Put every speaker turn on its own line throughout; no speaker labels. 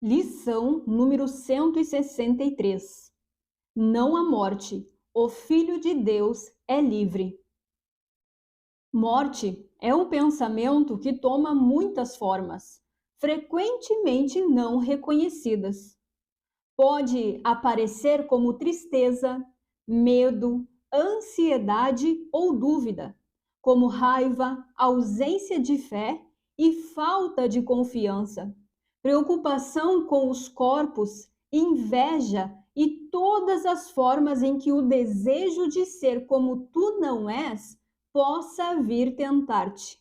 Lição número 163. Não há morte. O Filho de Deus é livre. Morte é um pensamento que toma muitas formas, frequentemente não reconhecidas. Pode aparecer como tristeza, medo, ansiedade ou dúvida, como raiva, ausência de fé e falta de confiança, preocupação com os corpos, inveja e todas as formas em que o desejo de ser como tu não és possa vir tentar-te.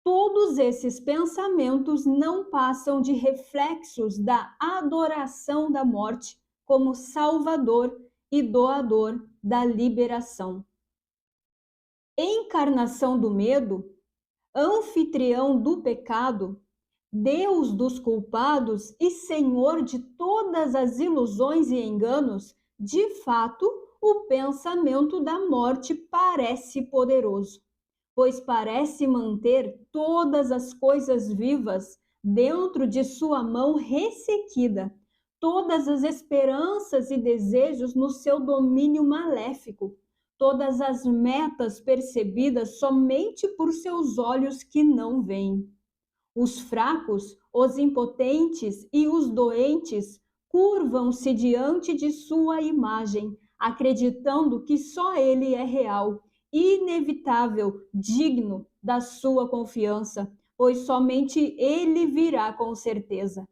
Todos esses pensamentos não passam de reflexos da adoração da morte como Salvador e doador da liberação. Encarnação do medo, anfitrião do pecado, Deus dos culpados e Senhor de todas as ilusões e enganos, de fato, o pensamento da morte parece poderoso, pois parece manter todas as coisas vivas dentro de sua mão ressequida, todas as esperanças e desejos no seu domínio maléfico, todas as metas percebidas somente por seus olhos que não veem. Os fracos, os impotentes e os doentes curvam-se diante de sua imagem, acreditando que só ele é real, inevitável, digno da sua confiança, pois somente ele virá com certeza.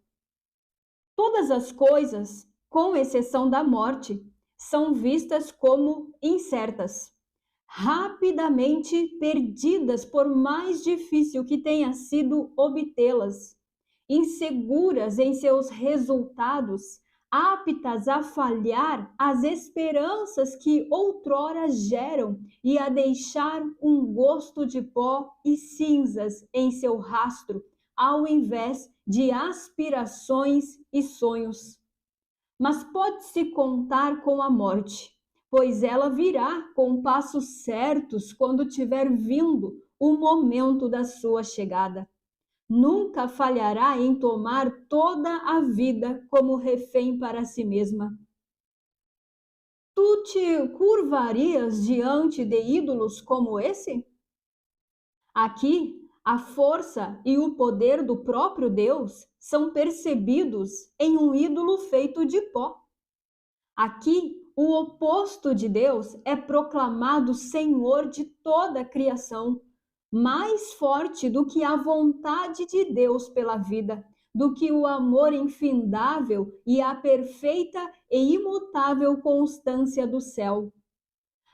Todas as coisas, com exceção da morte, são vistas como incertas, rapidamente perdidas por mais difícil que tenha sido obtê-las, inseguras em seus resultados, aptas a falhar as esperanças que outrora geram e a deixar um gosto de pó e cinzas em seu rastro, ao invés de aspirações e sonhos. Mas pode-se contar com a morte, pois ela virá com passos certos quando tiver vindo o momento da sua chegada. Nunca falhará em tomar toda a vida como refém para si mesma. Tu te curvarias diante de ídolos como esse? Aqui, a força e o poder do próprio Deus são percebidos em um ídolo feito de pó. Aqui, o oposto de Deus é proclamado Senhor de toda a criação, mais forte do que a vontade de Deus pela vida, do que o amor infindável e a perfeita e imutável constância do céu.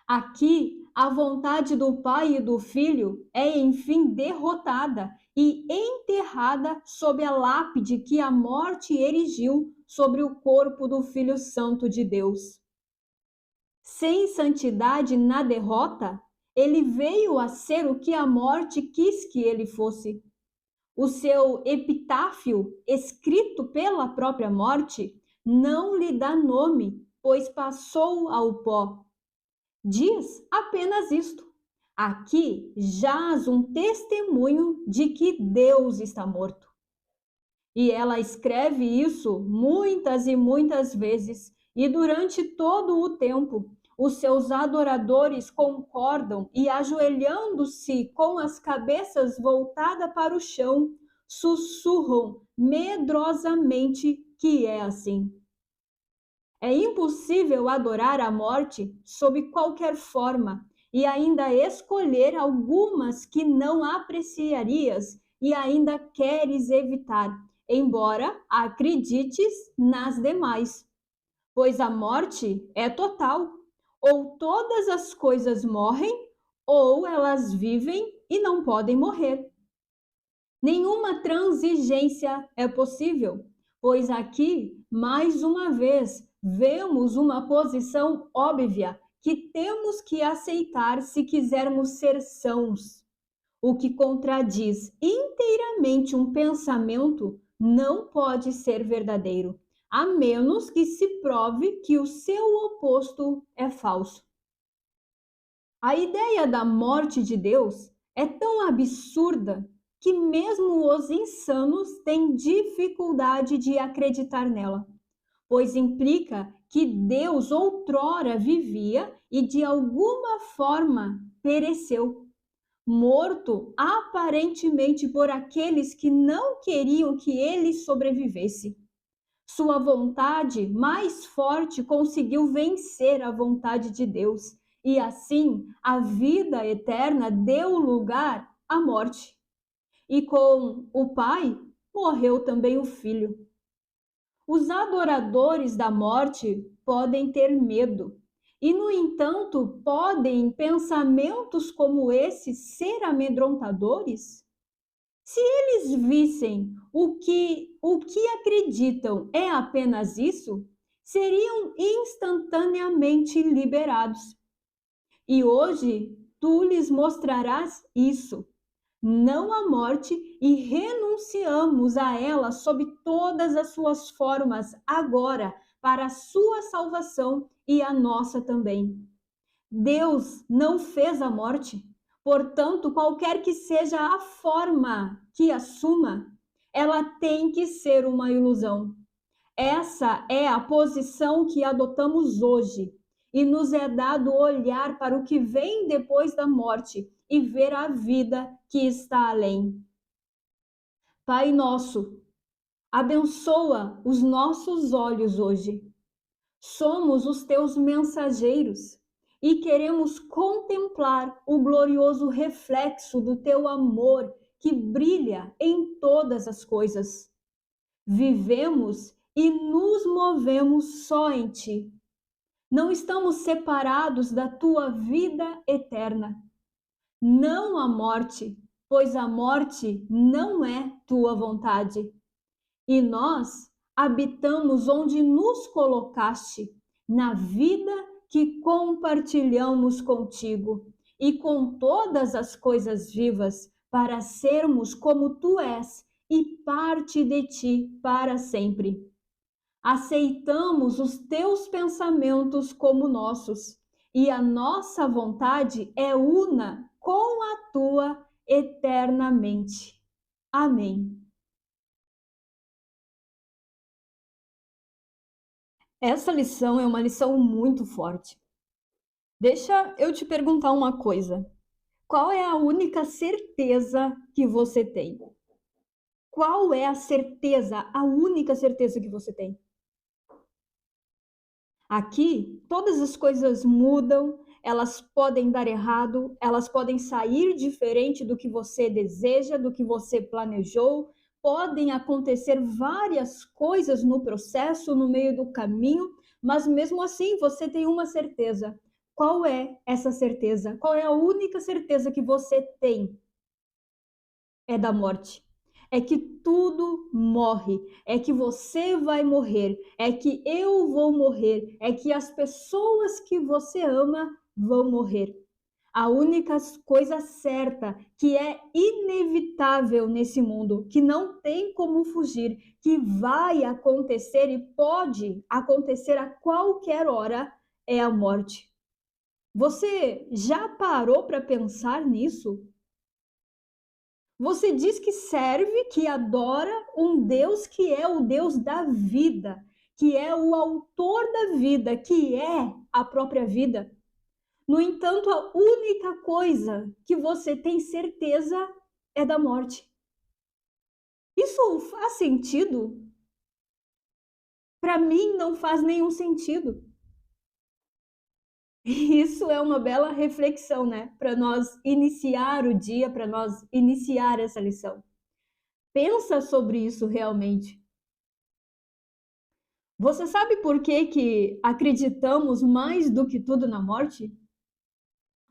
Aqui, a vontade do Pai e do Filho é, enfim, derrotada e enterrada sob a lápide que a morte erigiu sobre o corpo do Filho Santo de Deus. Sem santidade na derrota, ele veio a ser o que a morte quis que ele fosse. O seu epitáfio, escrito pela própria morte, não lhe dá nome, pois passou ao pó. Diz apenas isto: aqui jaz um testemunho de que Deus está morto. E ela escreve isso muitas e muitas vezes, e durante todo o tempo, os seus adoradores concordam e, ajoelhando-se com as cabeças voltadas para o chão, sussurram medrosamente que é assim. É impossível adorar a morte sob qualquer forma e ainda escolher algumas que não apreciarias e ainda queres evitar, embora acredites nas demais. Pois a morte é total. Ou todas as coisas morrem, ou elas vivem e não podem morrer. Nenhuma transigência é possível, pois aqui, mais uma vez, vemos uma posição óbvia que temos que aceitar se quisermos ser sãos. O que contradiz inteiramente um pensamento não pode ser verdadeiro, a menos que se prove que o seu oposto é falso. A ideia da morte de Deus é tão absurda que mesmo os insanos têm dificuldade de acreditar nela, pois implica que Deus outrora vivia e de alguma forma pereceu, morto aparentemente por aqueles que não queriam que ele sobrevivesse. Sua vontade mais forte conseguiu vencer a vontade de Deus, e assim a vida eterna deu lugar à morte. E com o Pai morreu também o Filho. Os adoradores da morte podem ter medo, e, no entanto, podem pensamentos como esse ser amedrontadores? Se eles vissem o que acreditam é apenas isso, seriam instantaneamente liberados. E hoje tu lhes mostrarás isso, não a morte, e renunciamos a ela sob todas as suas formas agora, para a sua salvação e a nossa também. Deus não fez a morte, portanto, qualquer que seja a forma que assuma, ela tem que ser uma ilusão. Essa é a posição que adotamos hoje, e nos é dado olhar para o que vem depois da morte e ver a vida que está além. Pai nosso, abençoa os nossos olhos hoje. Somos os teus mensageiros e queremos contemplar o glorioso reflexo do teu amor que brilha em todas as coisas. Vivemos e nos movemos só em ti. Não estamos separados da tua vida eterna. Não a morte, pois a morte não é tua vontade. E nós habitamos onde nos colocaste, na vida que compartilhamos contigo e com todas as coisas vivas, para sermos como tu és e parte de ti para sempre. Aceitamos os teus pensamentos como nossos, e a nossa vontade é una com a tua eternamente. Amém. Essa lição é uma lição muito forte. Deixa eu te perguntar uma coisa. Qual é a única certeza que você tem? Qual é a certeza, a única certeza que você tem? Aqui, todas as coisas mudam, elas podem dar errado, elas podem sair diferente do que você deseja, do que você planejou, podem acontecer várias coisas no processo, no meio do caminho, mas mesmo assim você tem uma certeza. Qual é essa certeza? Qual é a única certeza que você tem? É da morte. É que tudo morre, é que você vai morrer, é que eu vou morrer, é que as pessoas que você ama vão morrer. A única coisa certa que é inevitável nesse mundo, que não tem como fugir, que vai acontecer e pode acontecer a qualquer hora, é a morte. Você já parou para pensar nisso? Você diz que serve, que adora um Deus que é o Deus da vida, que é o autor da vida, que é a própria vida. No entanto, a única coisa que você tem certeza é da morte. Isso faz sentido? Para mim, não faz nenhum sentido. Isso é uma bela reflexão, né? Para nós iniciar o dia, para nós iniciar essa lição. Pensa sobre isso realmente. Você sabe por que acreditamos mais do que tudo na morte?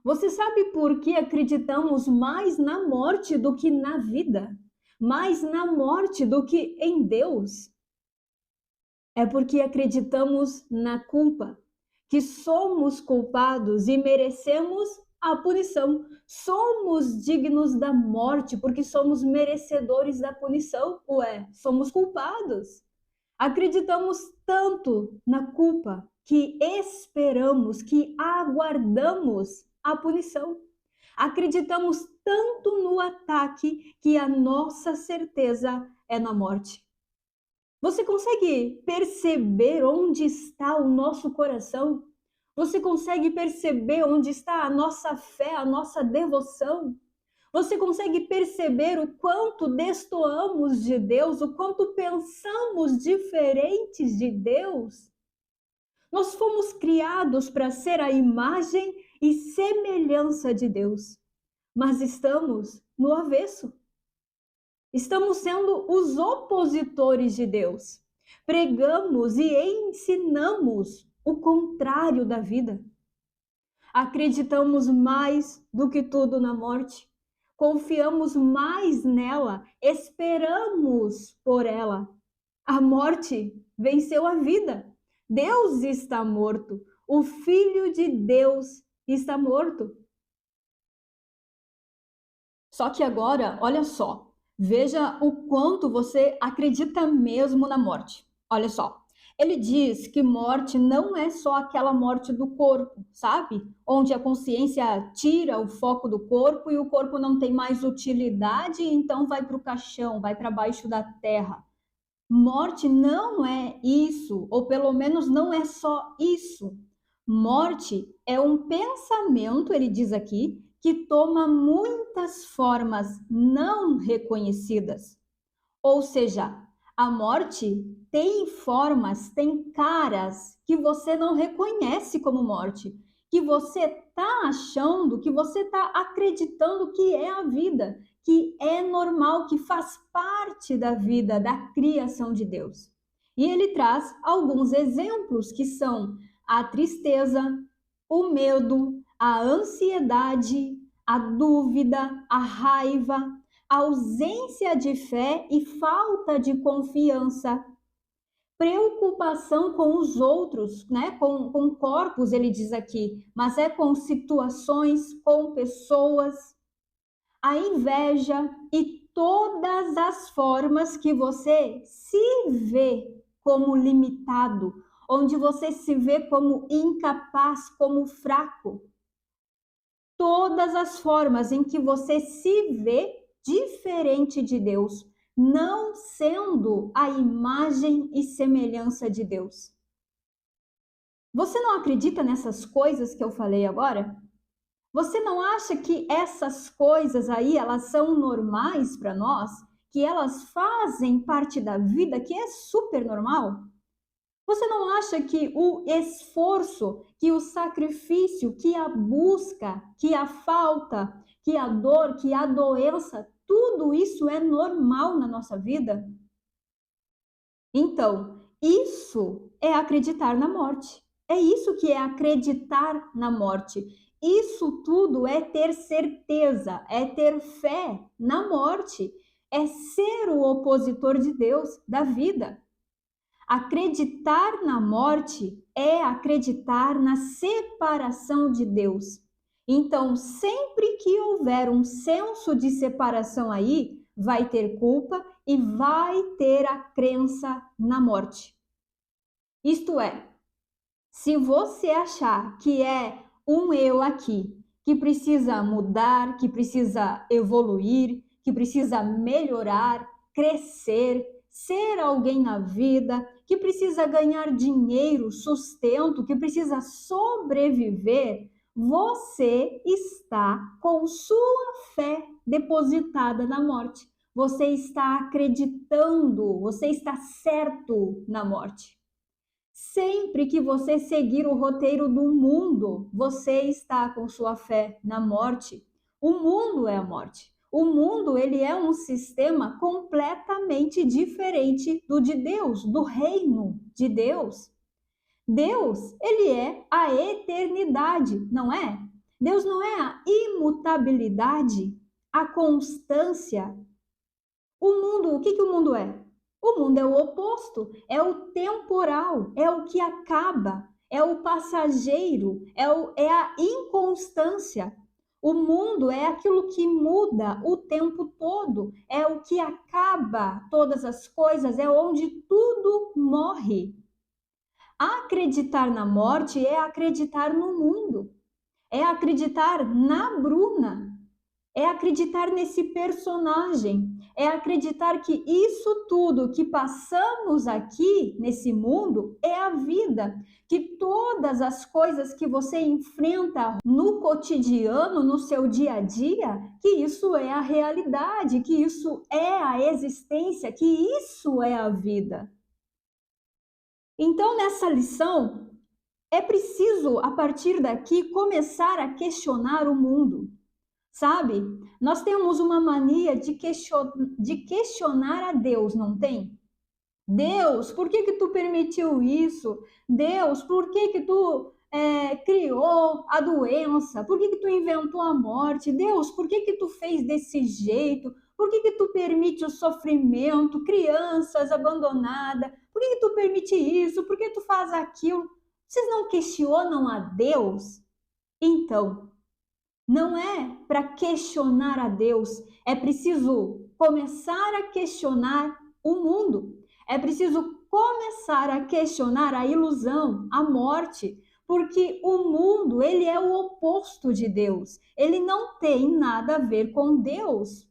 Você sabe por que acreditamos mais na morte do que na vida? Mais na morte do que em Deus? É porque acreditamos na culpa, que somos culpados e merecemos a punição. Somos dignos da morte porque somos merecedores da punição. Ué, somos culpados. Acreditamos tanto na culpa que esperamos, que aguardamos a punição. Acreditamos tanto no ataque que a nossa certeza é na morte. Você consegue perceber onde está o nosso coração? Você consegue perceber onde está a nossa fé, a nossa devoção? Você consegue perceber o quanto destoamos de Deus, o quanto pensamos diferentes de Deus? Nós fomos criados para ser a imagem e semelhança de Deus, mas estamos no avesso. Estamos sendo os opositores de Deus. Pregamos e ensinamos o contrário da vida. Acreditamos mais do que tudo na morte. Confiamos mais nela, esperamos por ela. A morte venceu a vida. Deus está morto. O Filho de Deus está morto. Só que agora, olha só, veja o quanto você acredita mesmo na morte. Olha só, ele diz que morte não é só aquela morte do corpo, sabe? Onde a consciência tira o foco do corpo e o corpo não tem mais utilidade, então vai para o caixão, vai para baixo da terra. Morte não é isso, ou pelo menos não é só isso. Morte é um pensamento, ele diz aqui, que toma muitas formas não reconhecidas. Ou seja, a morte tem formas, tem caras que você não reconhece como morte, que você está achando, que você está acreditando que é a vida, que é normal, que faz parte da vida, da criação de Deus. E ele traz alguns exemplos que são a tristeza, o medo, a ansiedade, a dúvida, a raiva, ausência de fé e falta de confiança, preocupação com os outros, né? Com corpos, ele diz aqui, mas é com situações, com pessoas, a inveja e todas as formas que você se vê como limitado, onde você se vê como incapaz, como fraco. Todas as formas em que você se vê diferente de Deus, não sendo a imagem e semelhança de Deus. Você não acredita nessas coisas que eu falei agora? Você não acha que essas coisas aí, elas são normais para nós? Que elas fazem parte da vida, que é super normal? Você não acha que o esforço, que o sacrifício, que a busca, que a falta, que a dor, que a doença, tudo isso é normal na nossa vida? Então, isso é acreditar na morte. É isso que é acreditar na morte. Isso tudo é ter certeza, é ter fé na morte, é ser o opositor de Deus, da vida. Acreditar na morte é acreditar na separação de Deus. Então, sempre que houver um senso de separação aí, vai ter culpa e vai ter a crença na morte. Isto é, se você achar que é um eu aqui, que precisa mudar, que precisa evoluir, que precisa melhorar, crescer, ser alguém na vida, que precisa ganhar dinheiro, sustento, que precisa sobreviver, você está com sua fé depositada na morte. Você está acreditando, você está certo na morte. Sempre que você seguir o roteiro do mundo, você está com sua fé na morte. O mundo é a morte. O mundo, ele é um sistema completamente diferente do de Deus, do reino de Deus. Deus, ele é a eternidade, não é? Deus não é a imutabilidade, a constância. O mundo, o que o mundo é? O mundo é o oposto, é o temporal, é o que acaba, é o passageiro, é a inconstância. O mundo é aquilo que muda o tempo todo, é o que acaba todas as coisas, é onde tudo morre. Acreditar na morte é acreditar no mundo, é acreditar na Bruna, É acreditar nesse personagem, é acreditar que isso tudo que passamos aqui nesse mundo é a vida, que todas as coisas que você enfrenta no cotidiano, no seu dia a dia, que isso é a realidade, que isso é a existência, que isso é a vida. Então, nessa lição, é preciso, a partir daqui, começar a questionar o mundo. Sabe? Nós temos uma mania de questionar a Deus, não tem? Deus, por que tu permitiu isso? Deus, por que tu criou a doença? Por que tu inventou a morte? Deus, por que tu fez desse jeito? Por que tu permite o sofrimento? Crianças abandonadas? Por que tu permite isso? Por que tu faz aquilo? Vocês não questionam a Deus? Então, não é para questionar a Deus, é preciso começar a questionar o mundo. É preciso começar a questionar a ilusão, a morte, porque o mundo, ele é o oposto de Deus. Ele não tem nada a ver com Deus.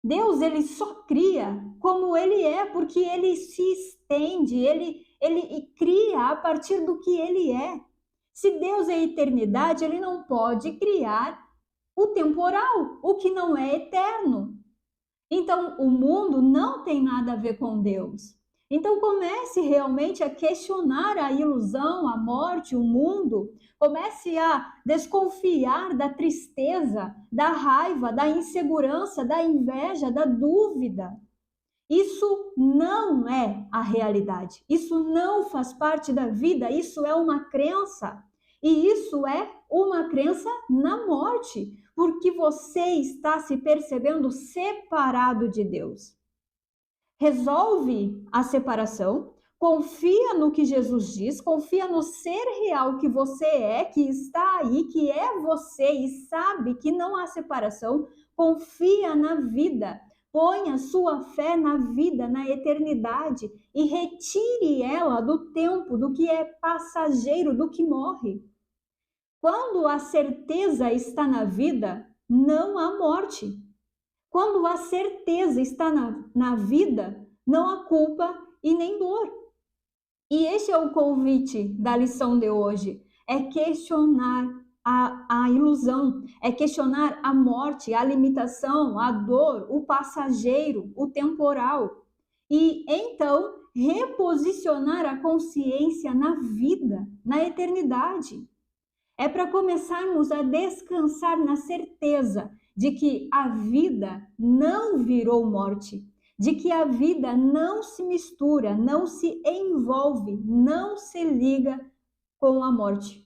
Deus, ele só cria como ele é, porque ele se estende, ele cria a partir do que ele é. Se Deus é eternidade, ele não pode criar o temporal, o que não é eterno. Então, o mundo não tem nada a ver com Deus. Então, comece realmente a questionar a ilusão, a morte, o mundo. Comece a desconfiar da tristeza, da raiva, da insegurança, da inveja, da dúvida. Isso não é a realidade. Isso não faz parte da vida. Isso é uma crença. E isso é uma crença na morte, porque você está se percebendo separado de Deus. Resolve a separação, confia no que Jesus diz, confia no ser real que você é, que está aí, que é você e sabe que não há separação, confia na vida. Ponha sua fé na vida, na eternidade e retire ela do tempo, do que é passageiro, do que morre. Quando a certeza está na vida, não há morte. Quando a certeza está na vida, não há culpa e nem dor. E esse é o convite da lição de hoje, é questionar a ilusão, é questionar a morte, a limitação, a dor, o passageiro, o temporal. E então reposicionar a consciência na vida, na eternidade. É para começarmos a descansar na certeza de que a vida não virou morte, de que a vida não se mistura, não se envolve, não se liga com a morte.